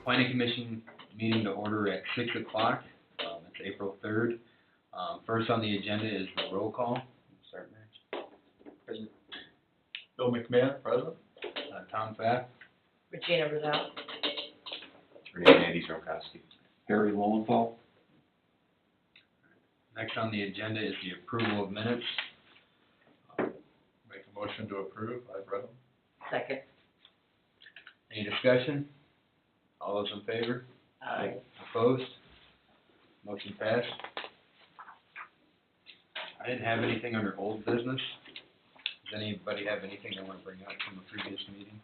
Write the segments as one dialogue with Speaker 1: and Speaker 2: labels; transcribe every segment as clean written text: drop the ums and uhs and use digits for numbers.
Speaker 1: Planning Commission meeting to order at 6 o'clock. It's April 3rd. First on the agenda is the roll call. Start, Mitch.
Speaker 2: President. Bill McMahon, President.
Speaker 1: Tom Pfaff.
Speaker 3: Regina Rosell.
Speaker 4: Andy Zrokowski.
Speaker 5: Harry Lowenthal.
Speaker 1: Next on the agenda is the approval of minutes.
Speaker 2: Make a motion to approve. I've read them.
Speaker 3: Second.
Speaker 1: Any discussion? All those in favor?
Speaker 3: Aye.
Speaker 1: Opposed? Motion passed. I didn't have anything under old business. Does anybody have anything they want to bring up from the previous meeting?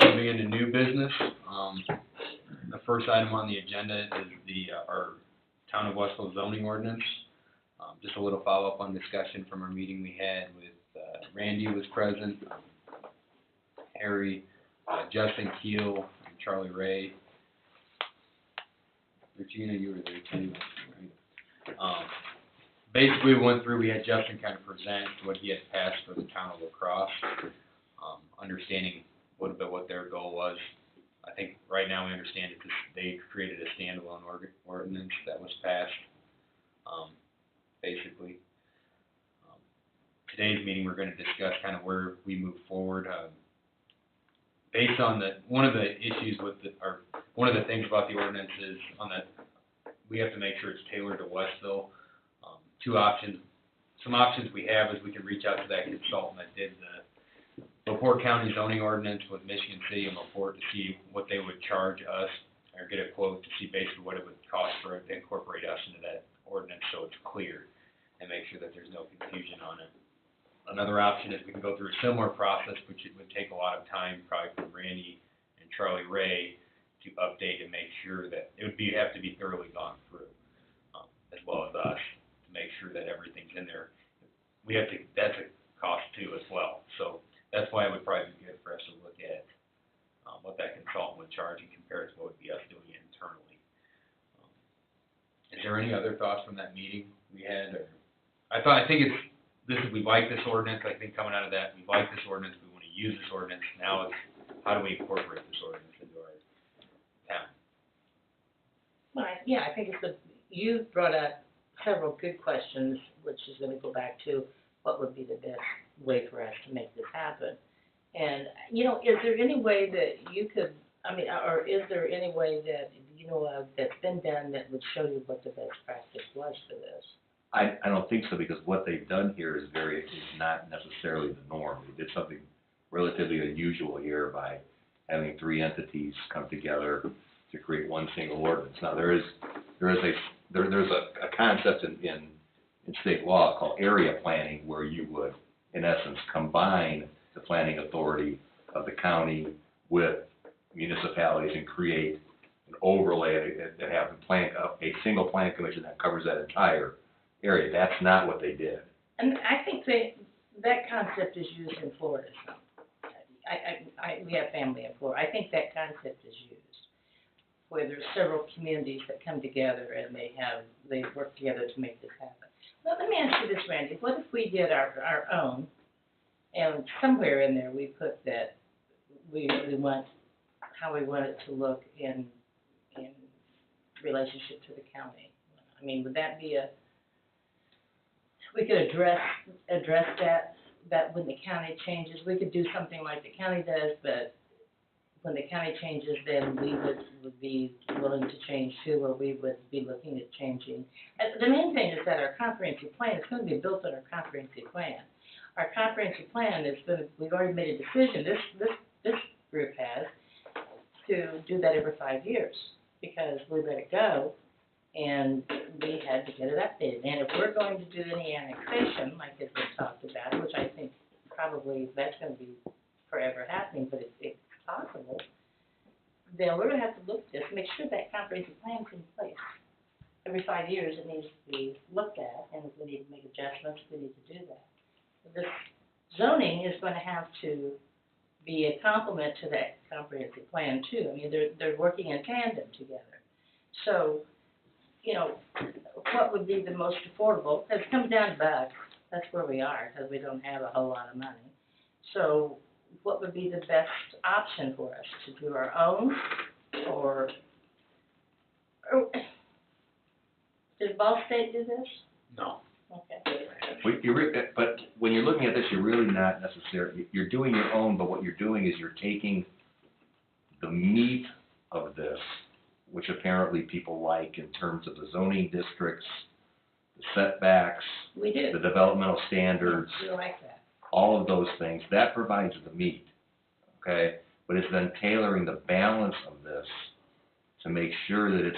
Speaker 1: Moving into new business, the first item on the agenda is our Town of Westville zoning ordinance. Just a little follow-up on discussion from our meeting we had with Randy was present, Harry, Justin Keel, and Charlie Ray. Regina, you were there too, right? Basically, we went through, we had Justin kind of present what he had passed for the town of La Crosse, understanding a little bit what their goal was. I think right now we understand that they created a standalone ordinance that was passed, basically. Today's meeting, we're going to discuss kind of where we move forward. Based on one of the issues with one of the things about the ordinance is we have to make sure it's tailored to Westville. Two options. Some options we have is we can reach out to that consultant that did the LaPorte County zoning ordinance with Michigan City and LaPorte to see what they would charge us, or get a quote to see basically what it would cost for it to incorporate us into that ordinance so it's clear and make sure that there's no confusion on it. Another option is we can go through a similar process, which it would take a lot of time, probably from Randy and Charlie Ray, to update and make sure that it would have to be thoroughly gone through, as well as us, to make sure that everything's in there. That's a cost too as well. So that's why it would probably be good for us to look at what that consultant would charge and compare it to what would be us doing it internally. Is there any other thoughts from that meeting we had? We like this ordinance. I think coming out of that, we like this ordinance. We want to use this ordinance. Now it's how do we incorporate this ordinance into our town?
Speaker 3: Well, yeah, I think you brought up several good questions, which is going to go back to what would be the best way for us to make this happen. And, is there any way that you could, or is there any way that you know of that's been done that would show you what the best practice was for this?
Speaker 4: I don't think so, because what they've done here is not necessarily the norm. They did something relatively unusual here by having three entities come together to create one single ordinance. Now there's a concept in state law called area planning, where you would, in essence, combine the planning authority of the county with municipalities and create an overlay that have a single planning commission that covers that entire area. That's not what they did.
Speaker 3: And I think that concept is used in Florida. We have family in Florida. I think that concept is used, where there's several communities that come together and they work together to make this happen. Well, let me ask you this, Randy. What if we did our own, and somewhere in there we put that we really want how we want it to look in relationship to the county? Would that be we could address that when the county changes. We could do something like the county does, but when the county changes, then we would be willing to change too, or we would be looking at changing. And the main thing is that our comprehensive plan is going to be built on our comprehensive plan. Our comprehensive plan we've already made a decision, this group has, to do that every 5 years, because we let it go and we had to get it updated. And if we're going to do any annexation, like has been talked about, which I think probably that's going to be forever happening, but it's possible, then we're going to have to look at this, make sure that comprehensive plan is in place. Every 5 years it needs to be looked at, and if we need to make adjustments, we need to do that. This zoning is going to have to be a complement to that comprehensive plan too. They're working in tandem together. So, what would be the most affordable? Because it comes down to bucks. That's where we are, because we don't have a whole lot of money. So what would be the best option for us, to do our own, or did Ball State do this?
Speaker 1: No.
Speaker 3: Okay.
Speaker 4: But when you're looking at this, you're really not necessarily, you're doing your own, but what you're doing is you're taking the meat of this, which apparently people like in terms of the zoning districts, the setbacks,
Speaker 3: We do.
Speaker 4: the developmental standards,
Speaker 3: We like that.
Speaker 4: all of those things, that provides the meat, okay? But it's then tailoring the balance of this to make sure that it's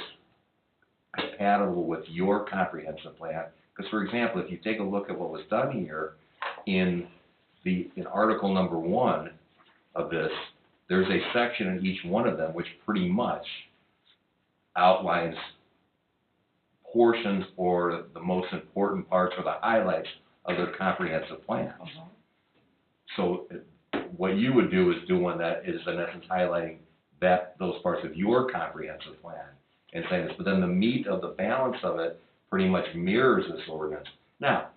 Speaker 4: compatible with your comprehensive plan. Because, for example, if you take a look at what was done here in Article number 1 of this, there's a section in each one of them which pretty much outlines portions or the most important parts or the highlights of their comprehensive plan.
Speaker 3: Mhm.
Speaker 4: So what you would do is do one that is in essence highlighting those parts of your comprehensive plan and saying this, but then the meat of the balance of it pretty much mirrors this ordinance. Now,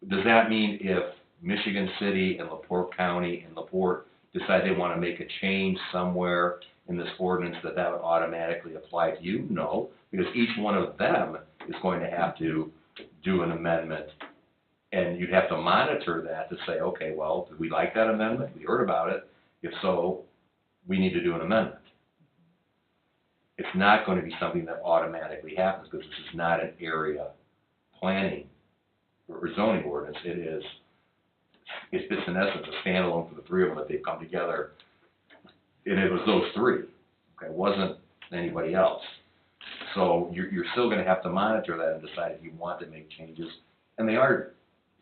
Speaker 4: does that mean if Michigan City and LaPorte County and LaPorte decide they want to make a change somewhere in this ordinance that would automatically apply to you? No, because each one of them is going to have to do an amendment, and you'd have to monitor that to say, okay, well, did we like that amendment? We heard about it. If so, we need to do an amendment. It's not going to be something that automatically happens because this is not an area planning or zoning ordinance. It's just in essence a standalone for the three of them that they've come together, and it was those three. Okay, it wasn't anybody else. So you're still going to have to monitor that and decide if you want to make changes, and they are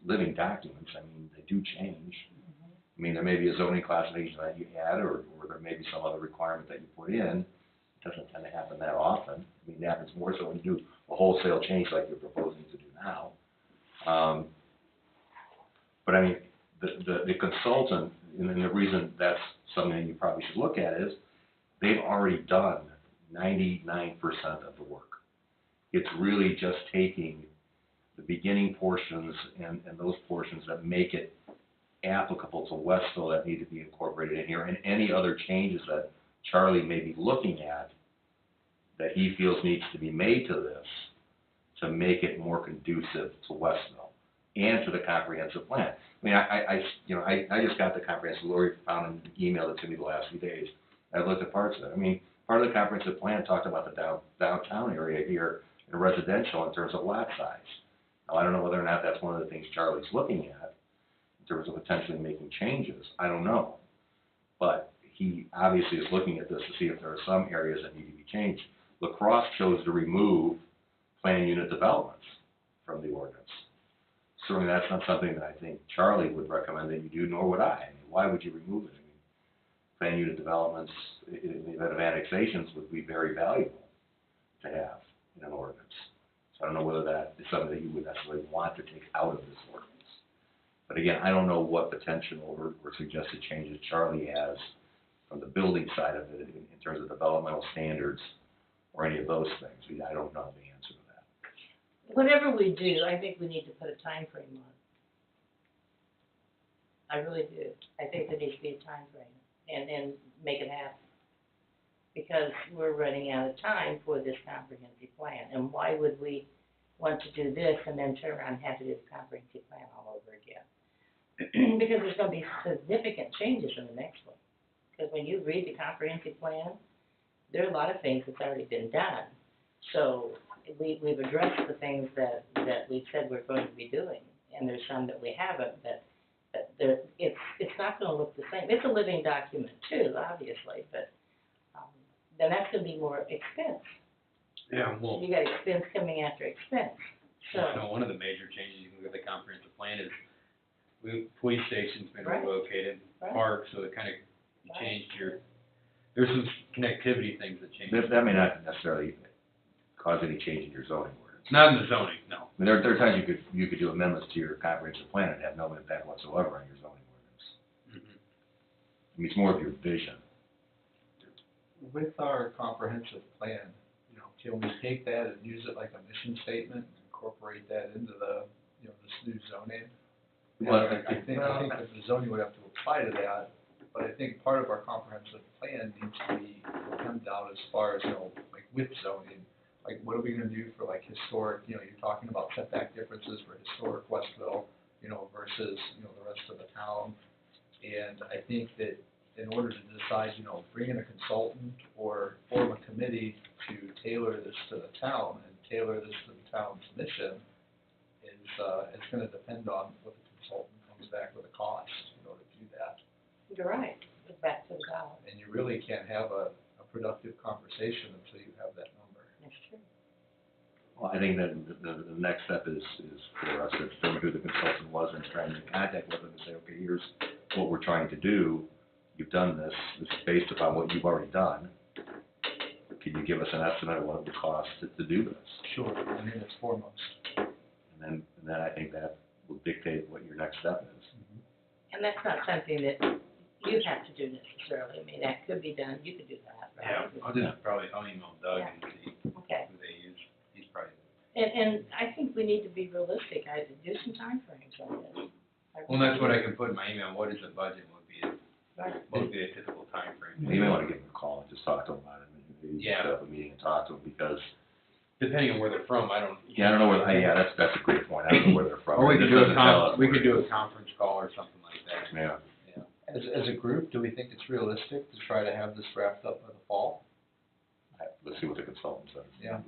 Speaker 4: living documents. I mean, they do change. I mean, there may be a zoning classification that you add, or there may be some other requirement that you put in. It doesn't tend to happen that often. I mean, it happens more so when you do a wholesale change like you're proposing to do now. But I mean, the consultant, and the reason that's something that you probably should look at is they've already done 99% of the work. It's really just taking the beginning portions and those portions that make it applicable to Westville that need to be incorporated in here, and any other changes that Charlie may be looking at that he feels needs to be made to this to make it more conducive to Westville and to the comprehensive plan. I mean, I just got the comprehensive, Lori found and emailed it to me the last few days. I looked at parts of it. I mean, part of the comprehensive plan talked about the downtown area here in residential in terms of lot size. Now, I don't know whether or not that's one of the things Charlie's looking at in terms of potentially making changes. I don't know. But he obviously is looking at this to see if there are some areas that need to be changed. La Crosse chose to remove planned unit developments from the ordinance. Certainly that's not something that I think Charlie would recommend that you do, nor would I. I mean, why would you remove it? I mean, planned unit developments in the event of annexations would be very valuable to have in an ordinance. So I don't know whether that is something that you would necessarily want to take out of this ordinance. But again, I don't know what potential or suggested changes Charlie has from the building side of it in terms of developmental standards or any of those things. I don't know the answer to that.
Speaker 3: Whatever we do, I think we need to put a time frame on it. I really do. I think there needs to be a time frame and make it happen. Because we're running out of time for this comprehensive plan. And why would we want to do this and then turn around and have to do the comprehensive plan all over again? Because there's going to be significant changes in the next one. Because when you read the comprehensive plan, there are a lot of things that's already been done. So we've addressed the things that we said we're going to be doing, and there's some that we haven't. But it's not going to look the same. It's a living document too, obviously, but then that's going to be more expense.
Speaker 1: Yeah, well,
Speaker 3: You got expense coming after expense. So
Speaker 1: one of the major changes you can look at the comprehensive plan is police station's been
Speaker 3: Right.
Speaker 1: relocated,
Speaker 3: Right.
Speaker 1: park, so it kind of changed there's some connectivity things that change.
Speaker 4: That may not necessarily cause any change in your zoning ordinance.
Speaker 1: Not in the zoning, no.
Speaker 4: I mean, there are times you could do amendments to your comprehensive plan and have no impact whatsoever on your zoning ordinance.
Speaker 1: Mm-hmm.
Speaker 4: I mean, it's more of your vision.
Speaker 2: With our comprehensive plan, can we take that and use it like a mission statement, and incorporate that into the, this new zoning?
Speaker 4: Well,
Speaker 2: I think that the zoning would have to apply to that, but I think part of our comprehensive plan needs to be hemmed out as far as, like with zoning. Like, what are we gonna do for like historic, you're talking about setback differences for historic Westville, versus, the rest of the town. And I think that in order to decide, bring in a consultant or form a committee to tailor this to the town and tailor this to the town's mission is gonna depend on what the consultant comes back with a cost, to do that.
Speaker 3: You're right, it's back to the dollar,
Speaker 2: And you really can't have a productive conversation until you have that number.
Speaker 3: that's true.
Speaker 4: Well, I think that the next step is for us to determine who the consultant was and try and make contact with them and say, okay, here's what we're trying to do. You've done this. This is based upon what you've already done. Can you give us an estimate of what it would cost to do this?
Speaker 2: Sure, and then it's foremost.
Speaker 4: And then I think that will dictate what your next step is.
Speaker 3: And that's not something that you have to do necessarily, I mean, that could be done, you could do that,
Speaker 1: Yeah,
Speaker 3: right?
Speaker 1: I'll email Doug
Speaker 3: Yeah.
Speaker 1: and see
Speaker 3: Okay,
Speaker 1: who they use. He's probably,
Speaker 3: and I think we need to be realistic, I do some timeframes on this.
Speaker 1: well, that's what I can put in my email, what is the budget,
Speaker 3: Right.
Speaker 1: what would be a typical timeframe?
Speaker 4: You may want to give them a call and just talk to them about it. Maybe
Speaker 1: Yeah.
Speaker 4: set up a meeting and talk to them because,
Speaker 1: Depending on where they're from, I don't.
Speaker 4: I don't know where, that's a great point. I don't know where they're from.
Speaker 1: Or we
Speaker 4: It
Speaker 1: could
Speaker 4: just
Speaker 1: do
Speaker 4: doesn't tell us
Speaker 1: we
Speaker 4: where
Speaker 1: could
Speaker 4: it
Speaker 1: do a
Speaker 4: is.
Speaker 1: conference call or something like that.
Speaker 4: Yeah.
Speaker 2: As a group, do we think it's realistic to try to have this wrapped up by the fall?
Speaker 4: Let's see what the consultant says.
Speaker 2: Yeah.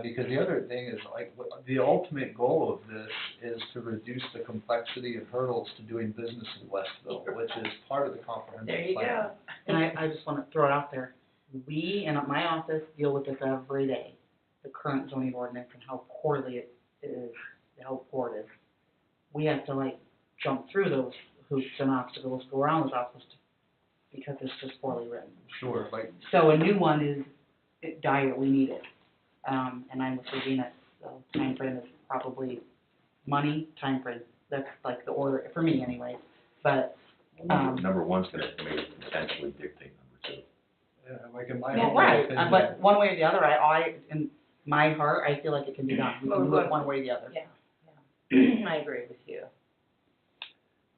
Speaker 2: Because the other thing is, like, the ultimate goal of this is to reduce the complexity and hurdles to doing business in Westville, which is part of the comprehensive plan.
Speaker 3: There you go.
Speaker 5: And I just want to throw it out there. We, in my office, deal with this every day, the current zoning ordinance and how poorly it is, how poor it is. We have to jump through those hoops and obstacles, go around those obstacles because it's just poorly written.
Speaker 2: Sure, like,
Speaker 5: So a new one is dire, we need it. And I'm with Regina, so timeframe is probably money, timeframe. That's like the order, for me anyway, but.
Speaker 4: Number one's gonna maybe potentially dictate number two.
Speaker 2: like in my
Speaker 5: Well,
Speaker 2: humble
Speaker 5: right,
Speaker 2: opinion.
Speaker 5: but one way or the other, in my heart, I feel like it can be done. We can do it one way or the other.
Speaker 3: Yeah. I agree with you.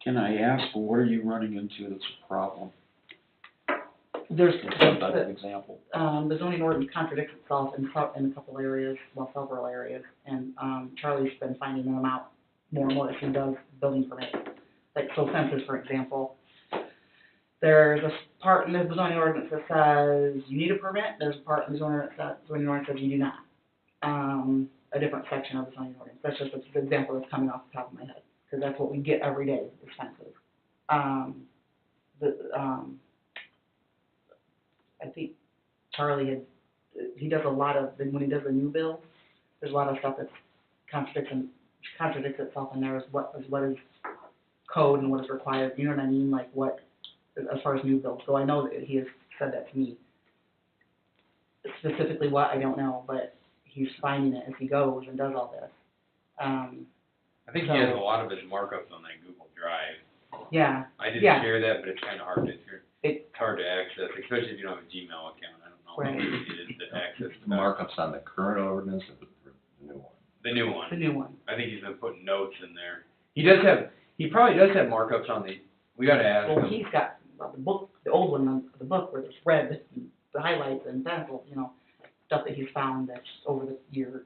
Speaker 6: Can I ask, what are you running into that's a problem?
Speaker 5: There's,
Speaker 6: Some type of example.
Speaker 5: the zoning ordinance contradicts itself in a couple areas, well, several areas, and, Charlie's been finding them out more and more as he does building permits. Like, so census, for example, there's a part in the zoning ordinance that says you need a permit, there's a part in the zoning ordinance that you do not. A different section of the zoning ordinance, that's just the example that's coming off the top of my head, because that's what we get every day, is census. I think Charlie he does a lot of, when he does the new bill, there's a lot of stuff that contradicts itself in there as what is code and what is required, you know what I mean, like what, as far as new bills. So I know that he has said that to me. Specifically what, I don't know, but he's finding it as he goes and does all this.
Speaker 1: I think he has a lot of his markups on that Google Drive.
Speaker 5: Yeah,
Speaker 1: I didn't
Speaker 5: Yeah.
Speaker 1: share that, but it's kinda hard it's hard to access, especially if you don't have a Gmail account, I don't know
Speaker 5: Right.
Speaker 1: how easy it is to access
Speaker 4: The markups on the current ordinance or the new one?
Speaker 1: the new one.
Speaker 5: the new one.
Speaker 1: I think he's been putting notes in there. He probably does have markups on we gotta ask
Speaker 5: Well,
Speaker 1: him.
Speaker 5: he's got the book, the old one, the book where it's red, the highlights and pencils, stuff that he's found that's over the year,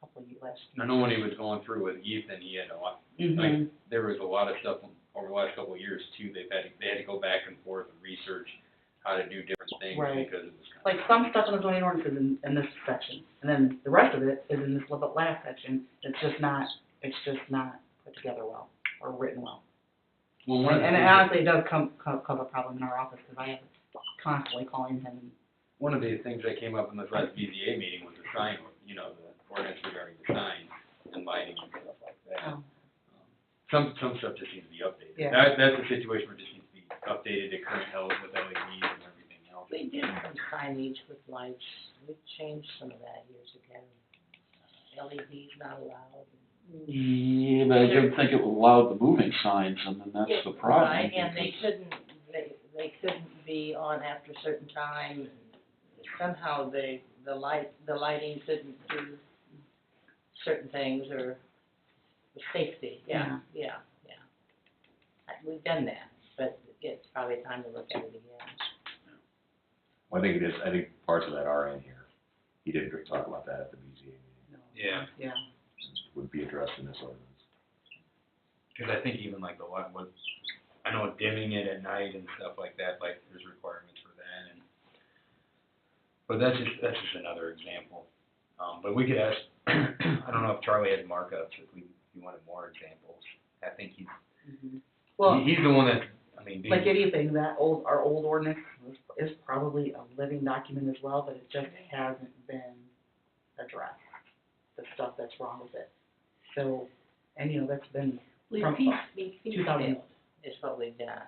Speaker 5: couple of years, last year.
Speaker 1: I know when he was going through with Ethan, he had a lot,
Speaker 5: Mm-hmm.
Speaker 1: there was a lot of stuff over the last couple of years too, they had to go back and forth and research how to do different things
Speaker 5: Right.
Speaker 1: because it was
Speaker 5: Like some stuff in the zoning ordinance is in this section, and then the rest of it is in this last section. It's just not put together well or written well.
Speaker 1: Well, one of the
Speaker 5: And
Speaker 1: things,
Speaker 5: honestly, it does cause a problem in our office because I am constantly calling him.
Speaker 1: one of the things that came up in this last BZA meeting was the sign, the ordinance regarding the sign and lighting and stuff like that. Some stuff just needs to be updated.
Speaker 5: Yeah.
Speaker 1: That's a situation where it just needs to be updated to current health with LEDs and everything else.
Speaker 3: We did some signage with lights, we changed some of that years ago. LEDs not allowed.
Speaker 6: Yeah, but I didn't think it allowed the moving signs, and then that's the problem.
Speaker 3: Right, and they
Speaker 6: because-
Speaker 3: couldn't be on after a certain time, and somehow the lighting couldn't do certain things, or the safety, yeah. we've done that, but it's probably time to look at it again.
Speaker 4: Well, I think it is, I think parts of that are in here. He did talk about that at the BZA meeting.
Speaker 5: No.
Speaker 1: Yeah.
Speaker 5: Yeah.
Speaker 4: Would be addressed in this ordinance.
Speaker 1: Cause I think even like the one was, I know dimming it at night and stuff like that, like there's requirements for that and, but that's just another example. But we could ask, I don't know if Charlie had markups, if you wanted more examples. I think
Speaker 5: Well,
Speaker 1: he's the one that, I mean,
Speaker 5: like anything, our old ordinance is probably a living document as well, but it just hasn't been addressed, the stuff that's wrong with it. So, and that's been
Speaker 3: We
Speaker 5: from
Speaker 3: piecemealed is what we've done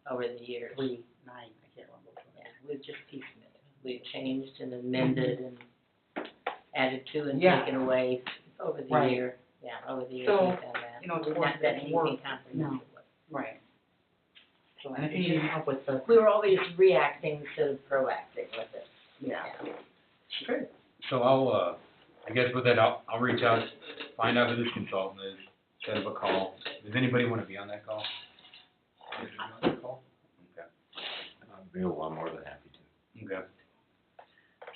Speaker 3: over the years.
Speaker 5: 3, 9, I can't remember which one.
Speaker 3: Yeah, we've just piecemealed. We've changed and amended and added to and
Speaker 5: Yeah.
Speaker 3: taken away over the
Speaker 5: Right.
Speaker 3: year. Yeah, over the years
Speaker 5: So,
Speaker 3: we've done that.
Speaker 5: It's worth
Speaker 3: We've not done
Speaker 5: it's worth-
Speaker 3: anything comprehensive.
Speaker 5: Right. So, and if you need help with the,
Speaker 3: We were always reacting instead of proacting with it.
Speaker 5: yeah.
Speaker 3: True.
Speaker 1: so I'll, I guess with that, I'll reach out, find out who this consultant is, set up a call. Does anybody wanna be on that call? Okay.
Speaker 4: I'm available, I'm more than happy to.
Speaker 1: Okay.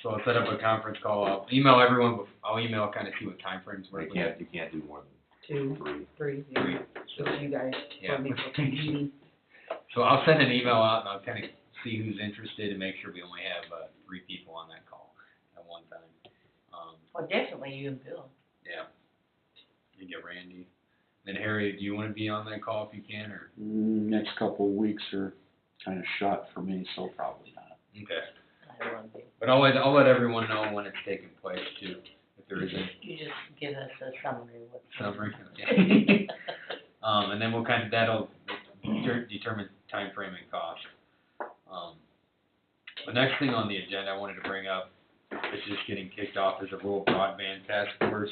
Speaker 1: So I'll set up a conference call, I'll email everyone, I'll email kind of see what timeframes work.
Speaker 4: You can't do more than
Speaker 5: 2,
Speaker 4: 3.
Speaker 5: 3, yeah. So you guys,
Speaker 1: Yeah.
Speaker 5: for me, for meeting.
Speaker 1: So I'll send an email out and I'll kind of see who's interested and make sure we only have, 3 people on that call at one time.
Speaker 3: Well, definitely you and Bill.
Speaker 1: Yeah. You get Randy. Then Harry, do you wanna be on that call if you can, or?
Speaker 6: Next couple of weeks are kind of shot for me, so probably not.
Speaker 1: Okay.
Speaker 3: I don't want to be.
Speaker 1: But I'll let everyone know when it's taking place too, if there is a
Speaker 3: You just give us a summary of what's.
Speaker 1: summary. Okay. And then we'll kind of, that'll determine timeframe and cost. The next thing on the agenda I wanted to bring up, is just getting kicked off, is a rural broadband task force.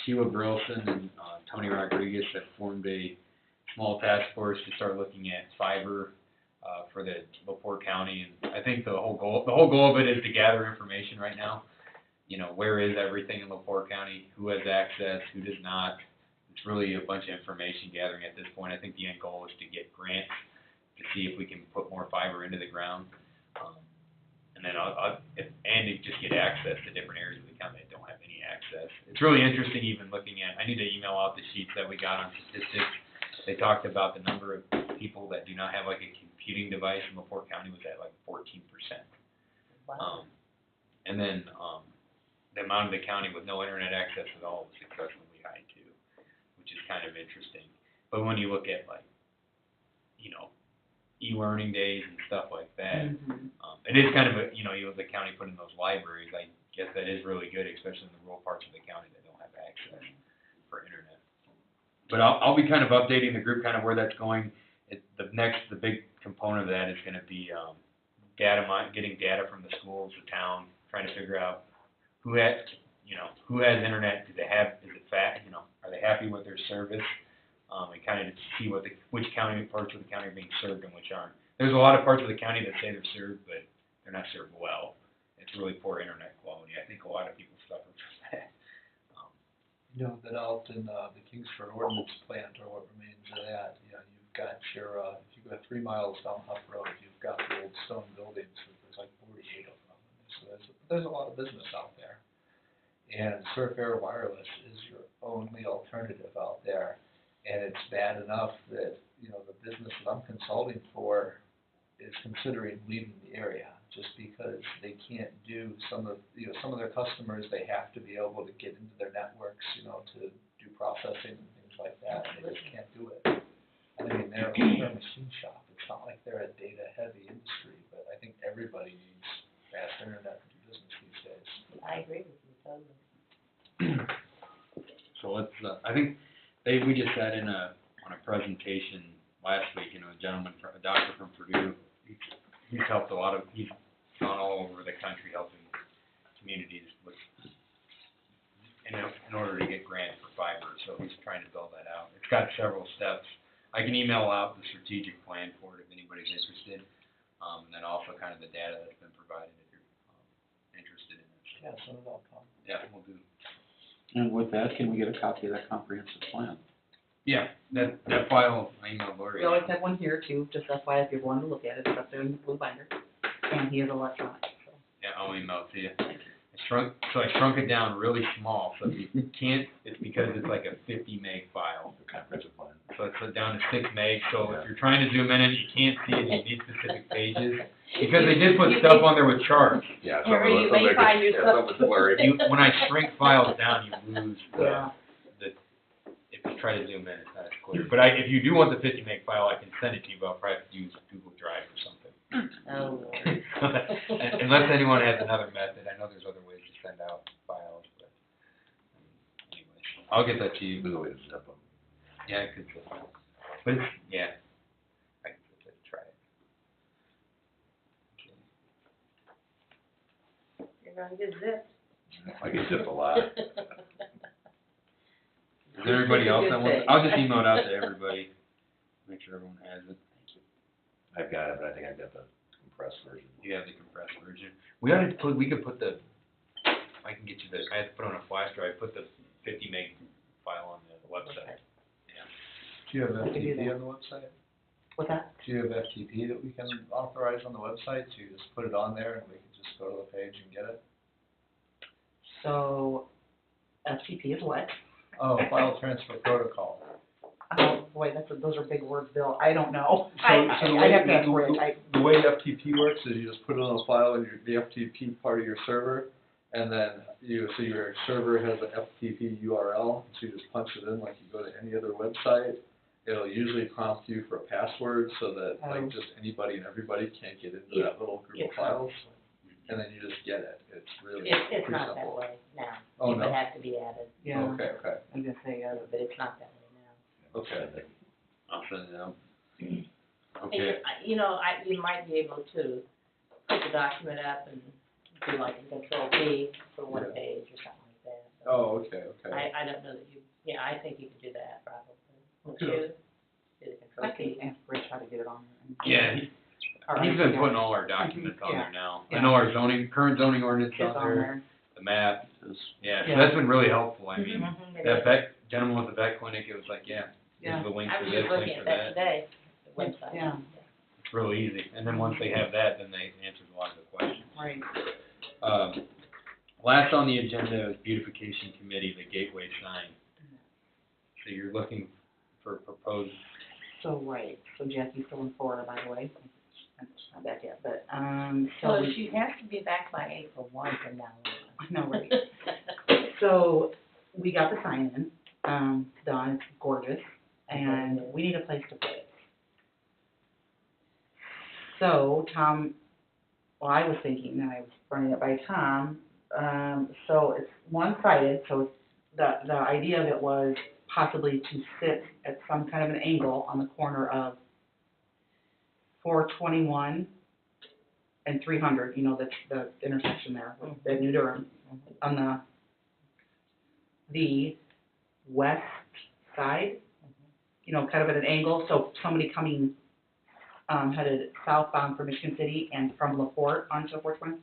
Speaker 1: Sheila Brilson and Tony Rodriguez have formed a small task force to start looking at fiber for the LaPorte County, and I think the whole goal of it is to gather information right now. Where is everything in LaPorte County, who has access, who does not. It's really a bunch of information gathering at this point. I think the end goal is to get grants to see if we can put more fiber into the ground. And then and to just get access to different areas of the county that don't have any access. It's really interesting even looking at, I need to email out the sheets that we got on statistics. They talked about the number of people that do not have like a computing device in LaPorte County was at like 14%.
Speaker 3: Wow.
Speaker 1: And then, the amount of the county with no internet access at all was excessively high too, which is kind of interesting. But when you look at like, e-learning days and stuff like that, it is kind of the county putting those libraries, I guess that is really good, especially in the rural parts of the county that don't have access for internet. But I'll be kind of updating the group kind of where that's going. The big component of that is gonna be, getting data from the schools, the town, trying to figure out who has internet, do they have, is it are they happy with their service? And kind of to see which parts of the county are being served and which aren't. There's a lot of parts of the county that say they're served, but they're not served well. It's really poor internet quality. I think a lot of people suffer from that.
Speaker 2: That out in the Kingsford ordinance plant, or what remains of that, you've got if you go 3 miles down Huff Road, you've got the old stone buildings, there's like 48 of them. So there's a lot of business out there. And Surf Air Wireless is your only alternative out there. And it's bad enough that, the business that I'm consulting for is considering leaving the area just because they can't do some of their customers, they have to be able to get into their networks, to do processing and things like that, and they just can't do it. I mean, they're a machine shop. It's not like they're a data-heavy industry, but I think everybody needs fast internet to do business these days.
Speaker 3: I agree with you totally.
Speaker 1: So let's, I think, we just sat in on a presentation last week, a gentleman, a doctor from Purdue, he's helped he's gone all over the country helping communities with, in order to get grants for fiber, so he's trying to build that out. It's got several steps. I can email out the strategic plan for it if anybody's interested, and then also kind of the data that's been provided if you're interested in it.
Speaker 2: Yeah, send it out, Tom.
Speaker 1: Yeah, we'll do.
Speaker 6: And with that, can we get a copy of that comprehensive plan?
Speaker 1: Yeah, that file, I emailed Lori.
Speaker 5: We always have one here too, just FYI if you wanted to look at it, it's up there in the blue binder, and he is electronic, so.
Speaker 1: Yeah, I'll email it to you. I shrunk it down really small, so if you can't, it's because it's like a 50 meg file.
Speaker 4: The comprehensive plan.
Speaker 1: So it's down to 6 meg, so if you're trying to zoom in and you can't see it in these specific pages, because they did put stuff on there with charts.
Speaker 4: Yeah,
Speaker 3: Harry, you may find yourself.
Speaker 4: something's blurry.
Speaker 1: When I shrink files down, you lose
Speaker 5: Yeah.
Speaker 1: if you try to zoom in, it's not as clear. But if you do want the 50 meg file, I can send it to you, but I'll probably have to use Google Drive or something.
Speaker 3: Oh,
Speaker 1: Unless anyone has another method, I know there's other ways to send out files, but anyway, I'll get that to you.
Speaker 4: There's a way to zip them.
Speaker 1: Yeah, I could zip it. But it's, yeah, I can zip it, try it.
Speaker 3: You're gonna get zipped.
Speaker 4: I get zipped a lot.
Speaker 1: Is there anybody else that wants, I'll just email it out to everybody, make sure everyone has it.
Speaker 4: I've got it, but I think I've got the compressed version.
Speaker 1: You have the compressed version. We could put the, I can get you the, I have to put on a flash drive, put the 50 meg file on the website.
Speaker 2: Do you have
Speaker 5: We can do
Speaker 2: FTP
Speaker 5: that.
Speaker 2: on the website?
Speaker 5: What's that?
Speaker 2: Do you have FTP that we can authorize on the website, so you just put it on there and we can just go to the page and get it?
Speaker 5: So, FTP is what?
Speaker 2: Oh, file transfer protocol.
Speaker 5: Oh, boy, those are big words, Bill, I don't know.
Speaker 2: So the
Speaker 5: I
Speaker 2: way,
Speaker 5: have to ask Rick,
Speaker 2: the way FTP works is you just put it on a file in the FTP part of your server, and then so your server has an FTP URL, so you just punch it in like you go to any other website. It'll usually prompt you for a password so that like just anybody and everybody can't get into that little group of files, and then you just get it. It's really
Speaker 3: It's
Speaker 2: pretty
Speaker 3: not that
Speaker 2: simple.
Speaker 3: way now.
Speaker 2: Oh,
Speaker 3: It
Speaker 2: no?
Speaker 3: would have to be added,
Speaker 5: yeah,
Speaker 2: Okay, okay,
Speaker 5: I'm gonna say,
Speaker 3: but it's not that way now.
Speaker 2: okay.
Speaker 1: I'll send it out.
Speaker 3: And
Speaker 1: Okay.
Speaker 3: you might be able to put the document up and do like a control P for one
Speaker 2: Yeah.
Speaker 3: page or something like that.
Speaker 2: Oh, okay, okay.
Speaker 3: I don't know that I think you could do that probably. Would
Speaker 2: Okay.
Speaker 3: you? Do the
Speaker 5: I
Speaker 3: control P.
Speaker 5: can ask Rich how to get it on there.
Speaker 1: Yeah,
Speaker 5: All right,
Speaker 1: he's been
Speaker 5: yeah.
Speaker 1: putting all our documents on
Speaker 5: Yeah.
Speaker 1: there now.
Speaker 5: Yeah.
Speaker 1: I know our current zoning ordinance
Speaker 5: It's
Speaker 1: on there, the map,
Speaker 6: It's-
Speaker 1: yeah, so
Speaker 5: Yeah.
Speaker 1: that's been really helpful, I mean,
Speaker 3: Mhm, it
Speaker 1: that
Speaker 3: is.
Speaker 1: vet, gentleman with the vet clinic, it was like, yeah,
Speaker 5: Yeah.
Speaker 1: here's the link
Speaker 3: I
Speaker 1: for
Speaker 3: was
Speaker 1: this,
Speaker 3: just looking
Speaker 1: link
Speaker 3: at
Speaker 1: for
Speaker 3: that
Speaker 1: that.
Speaker 3: today, the website.
Speaker 5: Yeah.
Speaker 1: It's real easy, and then once they have that, then they answer a lot of the questions.
Speaker 5: Right,
Speaker 1: Last on the agenda is beautification committee, the gateway sign. So you're looking for proposed,
Speaker 5: so, right, so Jackie's still in Florida, by the way, I'm not back yet, but, so.
Speaker 3: Well, she has to be back by April 1 from now on.
Speaker 5: I know, right. So, we got the sign in, done, it's gorgeous, and we need a place to put it. So, Tom, well, I was thinking, and I was running it by Tom, so it's one-sided, so it's, the idea of it was possibly to sit at some kind of an angle on the corner of 421 and 300, you know, the intersection there, at New Durham, on the west side, you know, kind of at an angle, so somebody coming, headed southbound from Michigan City and from LaPorte onto 420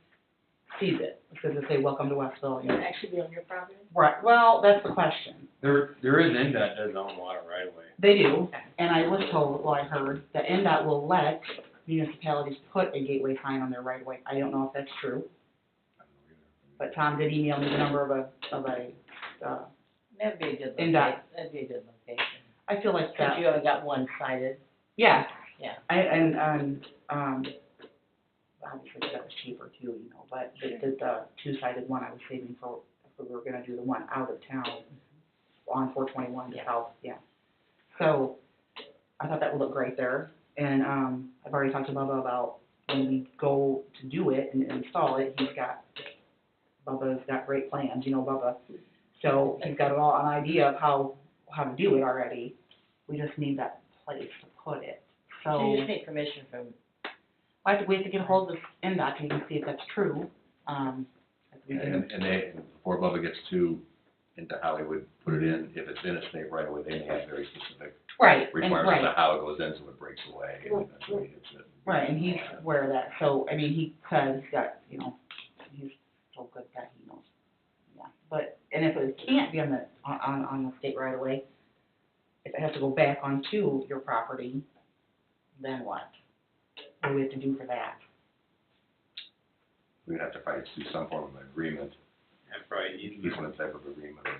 Speaker 5: sees it, because they say, welcome to Westville, you
Speaker 3: It'll
Speaker 5: know.
Speaker 3: actually be on your property?
Speaker 5: Right, well, that's the question.
Speaker 1: there is NDOT does own a lot of right of way.
Speaker 5: They do, and I was told, well, I heard, that NDOT will let municipalities put a gateway sign on their right of way. I don't know if that's true, but Tom did email me the number of a,
Speaker 3: That'd be a good
Speaker 5: In
Speaker 3: location,
Speaker 5: that-
Speaker 3: that'd be a good location.
Speaker 5: I feel like
Speaker 3: Since
Speaker 5: that,
Speaker 3: you only got one sided,
Speaker 5: yeah,
Speaker 3: yeah.
Speaker 5: obviously that was cheaper too, you know, but the two-sided one I was saving for, if we were gonna do the one out of town on 421
Speaker 3: Yeah.
Speaker 5: south, yeah. So, I thought that would look great there, and, I've already talked to Bubba about when we go to do it and install it, Bubba's got great plans, you know Bubba. So, he's got an idea of how to do it already, we just need that place to put it,
Speaker 3: So
Speaker 5: so.
Speaker 3: you just need permission from,
Speaker 5: We have to get a hold of NDOT to even see if that's true, like we do.
Speaker 4: And before Bubba gets into how he would put it in, if it's in a state right away, they may have very specific
Speaker 5: Right, and,
Speaker 4: requirements
Speaker 5: right,
Speaker 4: of how it goes in, so it breaks away, and eventually hits it.
Speaker 5: right, and he's aware of that, so, I mean, he says he's got, you know, he's so good that he knows, yeah, but, and if it can't be on the state right away, if it has to go back onto your property, then what? What do we have to do for that?
Speaker 4: We'd have to probably do some form of agreement,
Speaker 1: And probably
Speaker 4: easement type of agreement, or,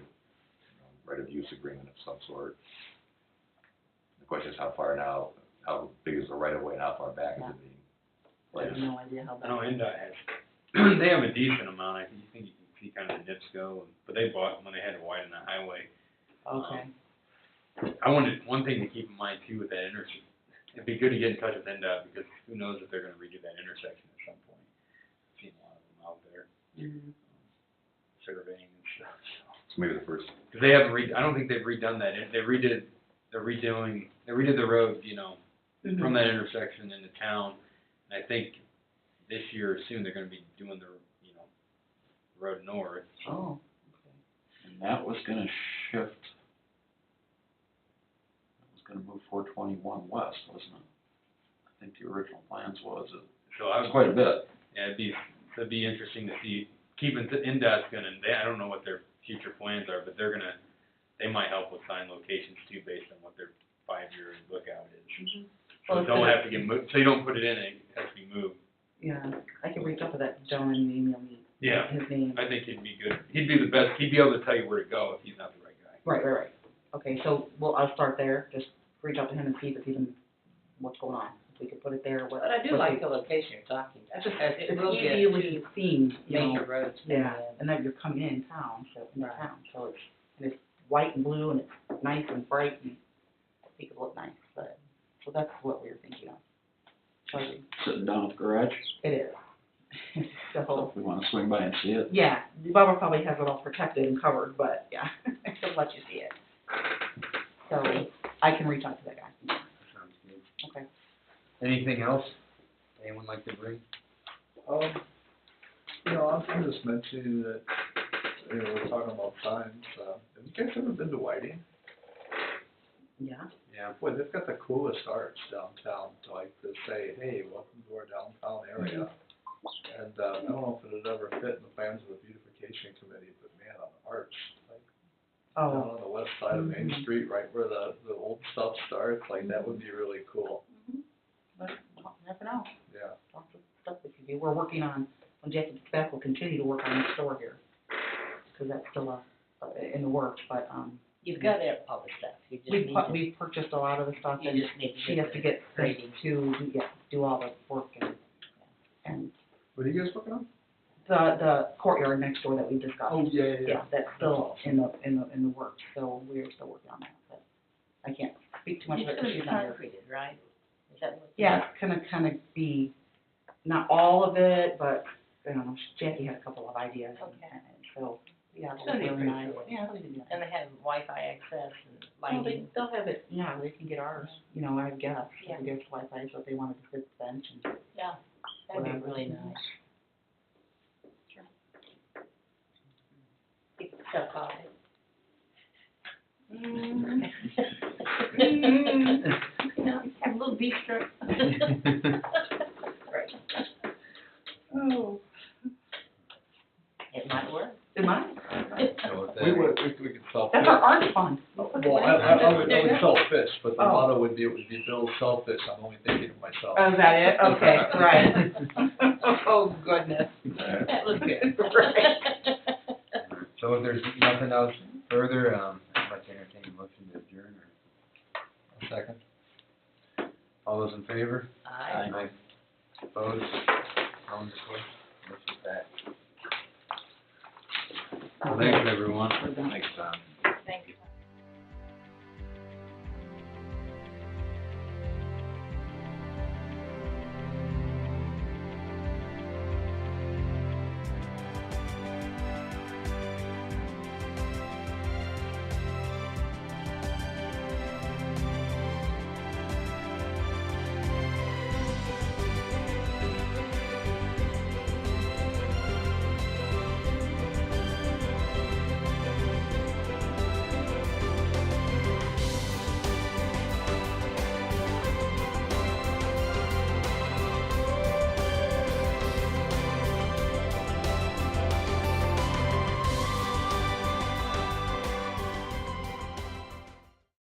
Speaker 4: right of use agreement of some sort. The question is how big is the right of way and how far back is it being
Speaker 5: I have
Speaker 4: placed?
Speaker 5: no idea how
Speaker 1: I know
Speaker 5: that.
Speaker 1: NDOT has, they have a decent amount, I think you can see kind of the nips go, but they bought them when they had to widen the highway.
Speaker 5: Okay.
Speaker 1: I wanted, one thing to keep in mind too with that intersection, it'd be good to get in touch with NDOT, because who knows if they're gonna redo that intersection at some point. Seen a lot of them out there,
Speaker 5: Mhm.
Speaker 1: surveying and stuff, so.
Speaker 4: So maybe the first,
Speaker 1: Cause they haven't I don't think they've redone that, they redid the road, from that intersection into town. And I think this year or soon, they're gonna be doing the, road north.
Speaker 5: Oh,
Speaker 6: And that was gonna shift, that was gonna move 421 west, wasn't it? I think the original plans was, it
Speaker 1: So I
Speaker 6: was
Speaker 1: was,
Speaker 6: quite a bit.
Speaker 1: yeah, it'd be interesting to see, NDOT's gonna, I don't know what their future plans are, but they might help with sign locations too, based on what their 5-year lookout is.
Speaker 5: Mhm.
Speaker 1: So
Speaker 5: Well,
Speaker 1: it don't
Speaker 5: it's
Speaker 1: have to get moved, so you don't put it in, it has to be moved.
Speaker 5: yeah, I can reach out to that gentleman and email me
Speaker 1: Yeah.
Speaker 5: his name.
Speaker 1: I think he'd be good, he'd be the best, he'd be able to tell you where to go if he's not the right guy.
Speaker 5: Right. Okay, so, I'll start there, just reach out to him and see if it's even, what's going on. If we could put it there, what.
Speaker 3: But I do
Speaker 5: what
Speaker 3: like
Speaker 5: they-
Speaker 3: the location you're talking about.
Speaker 5: It's just,
Speaker 3: because
Speaker 5: it's
Speaker 3: it will get
Speaker 5: easily
Speaker 3: to
Speaker 5: seen,
Speaker 3: major roads.
Speaker 5: yeah, and then you're coming in town,
Speaker 3: Right.
Speaker 5: so it's white and blue, and it's nice and bright, and I think it'll look nice, so that's what we were thinking of. So
Speaker 6: Sitting down at the garage,
Speaker 5: it is.
Speaker 6: so
Speaker 5: So,
Speaker 6: if we wanna swing by and see it.
Speaker 5: yeah, Barbara probably has it all protected and covered, but, yeah, she'll let you see it. So, I can reach out to that guy.
Speaker 1: Sounds good.
Speaker 5: Okay.
Speaker 1: Anything else anyone like to bring?
Speaker 2: I'm just mentioning that, we're talking about signs, have you guys ever been to Whiting?
Speaker 5: Yeah.
Speaker 1: Yeah.
Speaker 2: Boy, they've got the coolest arts downtown, to say, hey, welcome to our downtown area. And, I don't know if it'd ever fit in the plans of the beautification committee, but man, on the arts, down
Speaker 5: Oh.
Speaker 2: on the west side of Main Street, right where the old stuff starts, that would be really cool,
Speaker 5: But, well, never know.
Speaker 2: yeah.
Speaker 5: Lots of stuff we can do. We're working on, when Jackie gets back, we'll continue to work on the store here, because that's still, in the works, but,
Speaker 3: You've got all the stuff, you just need to,
Speaker 5: we purchased a lot of the stuff,
Speaker 3: you
Speaker 5: and
Speaker 3: just need to
Speaker 5: she has to get sent
Speaker 3: grading.
Speaker 5: to, do all the work and
Speaker 2: What are you guys working on?
Speaker 5: the courtyard next door that we discussed.
Speaker 2: Oh, yeah.
Speaker 5: Yeah, that's still in the works, so we're still working on that, but I can't speak too much
Speaker 3: It's
Speaker 5: of it,
Speaker 3: gonna
Speaker 5: because
Speaker 3: be
Speaker 5: she's not here.
Speaker 3: concreted, right? Is that what?
Speaker 5: Yeah, it's gonna kind of be, not all of it, but, I don't know, Jackie had a couple of ideas,
Speaker 3: Okay.
Speaker 5: and so, yeah,
Speaker 3: It's
Speaker 5: it'll
Speaker 3: gonna
Speaker 5: be
Speaker 3: be
Speaker 5: really
Speaker 3: pretty
Speaker 5: nice.
Speaker 3: cool.
Speaker 5: Yeah, it'll be nice.
Speaker 3: And they have Wi-Fi access and
Speaker 5: Well,
Speaker 3: lighting.
Speaker 5: they'll have it, yeah, they can get ours, I guess,
Speaker 3: Yeah.
Speaker 5: if we get Wi-Fi, so if they wanted to sit bench and.
Speaker 3: Yeah, that'd be
Speaker 5: Whatever.
Speaker 3: really nice. People sell coffee. Have a little bistro. Right.
Speaker 5: Oh.
Speaker 3: It might work.
Speaker 5: It might.
Speaker 1: So with
Speaker 2: We could sell
Speaker 5: That's
Speaker 2: fish.
Speaker 5: our art fund.
Speaker 2: Well, I would sell fish, but the
Speaker 5: Oh.
Speaker 2: motto would be, build shellfish, I'm only thinking of myself.
Speaker 5: Oh, is that it? Okay, right. Oh, goodness.
Speaker 3: That was good.
Speaker 1: So if there's nothing else further, I'd like to entertain a motion to adjourn, or a second. All those in favor?
Speaker 3: Aye.
Speaker 1: Opposed? All in support? Motion passed. Well, thanks, everyone.
Speaker 4: Thanks, Tom.
Speaker 3: Thank you.